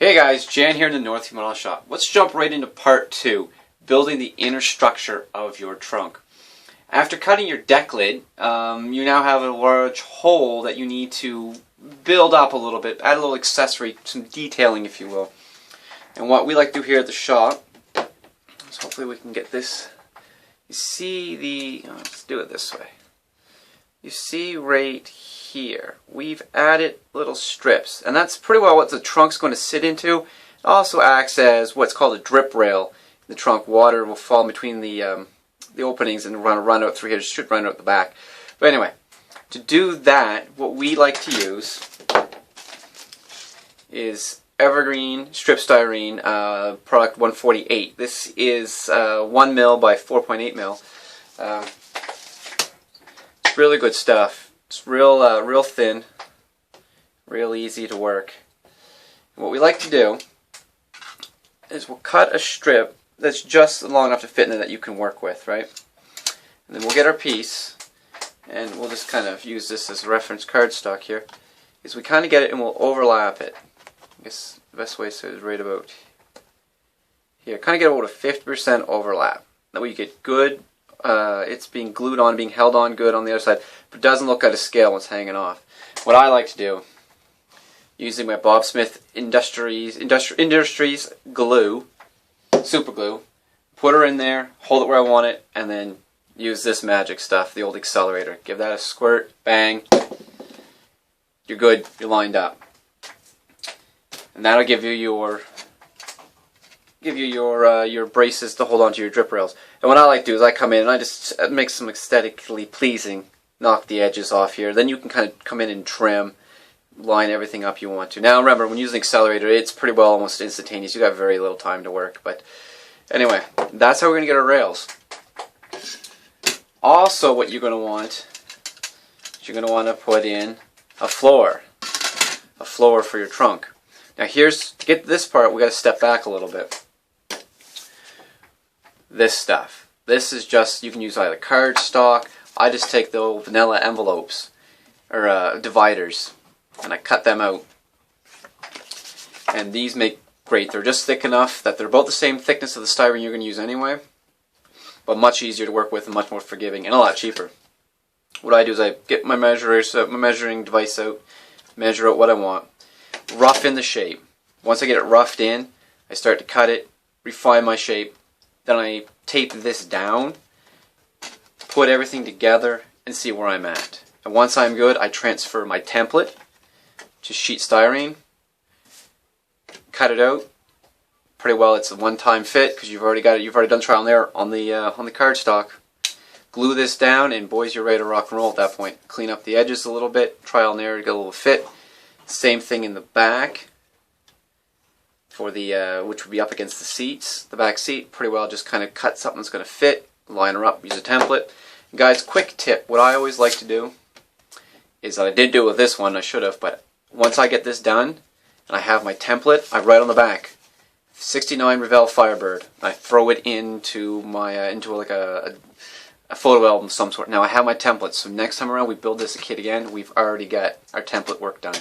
Hey guys, Jan here in the Northview Model Shop. Let's jump right into part 2, building the inner structure of your trunk. After cutting your deck lid, you now have a large hole that you need to build up a little bit, add a little accessory, some detailing if you will. And what we like to do here at the shop is hopefully we can get this, you see the, let's do it this way. You see right here, we've added little strips, and that's pretty well what the trunk's going to sit into. It also acts as what's called a drip rail. In the trunk, water will fall between the openings and run out through here. It should run out the back. But anyway, to do that, what we like to use is evergreen strip styrene, product 148. This is 1 mil by 4.8 mil. It's really good stuff. It's real thin, real easy to work. And what we like to do is we'll cut a strip that's just long enough to fit in there that you can work with, right? And then we'll get our piece, and we'll just kind of use this as a reference cardstock here. Is we kind of get it and we'll overlap it. I guess the best way to say it is right about here. Kind of get about a 50% overlap. That way you get good. It's being glued on, being held on good on the other side, but it doesn't look out of scale when it's hanging off. What I like to do, using my Bob Smith Industries glue, super glue, put her in there, hold it where I want it, and then use this magic stuff, the old accelerator. Give that a squirt, bang, you're good, you're lined up. And that'll give you your braces to hold onto your drip rails. And what I like to do is I come in and I just make some aesthetically pleasing, knock the edges off here. Then you can kind of come in and trim, line everything up you want to. Now remember, when using accelerator, it's pretty well almost instantaneous. You got very little time to work. But anyway, that's how we're going to get our rails. Also, what you're going to want is you're going to want to put in a floor for your trunk. Now here's, to get this part, we got to step back a little bit. This stuff. This is just, you can use either cardstock. I just take the old vanilla envelopes, or dividers, and I cut them out. And these make great. They're just thick enough that they're about the same thickness of the styrene you're going to use anyway, but much easier to work with and much more forgiving and a lot cheaper. What I do is I get my measuring device out, measure out what I want, rough in the shape. Once I get it roughed in, I start to cut it, refine my shape. Then I tape this down, put everything together, and see where I'm at. And once I'm good, I transfer my template to sheet styrene, cut it out. Pretty well, it's a one-time fit because you've already got it. You've already done trial and error on the cardstock. Glue this down, and boys, you're ready to rock and roll at that point. Clean up the edges a little bit, trial and error to get a little fit. Same thing in the back. For the which would be up against the seats, the back seat, pretty well just kind of cut something that's going to fit, line her up, use a template. And guys, quick tip, what I always like to do is, I did do it with this one, I should have, but once I get this done and I have my template, I write on the back 69 Revell Firebird. I throw it into my into like a photo album of some sort. Now I have my template, so next time around we build this kit again, we've already got our template work done.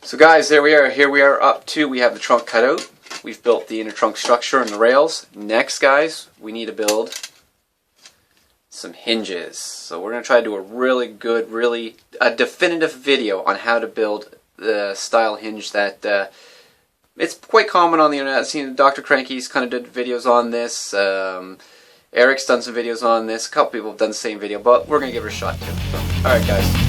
So guys, there we are. Here we are up to, we have the trunk cut out. We've built the inner trunk structure and the rails. Next, guys, we need to build some hinges. So we're going to try to do a really good, a definitive video on how to build the style hinge that, it's quite common on the internet. I've seen Dr. Cranky's kind of did videos on this. Eric's done some videos on this. A couple people have done the same video, but we're going to give it a shot too. So, alright guys.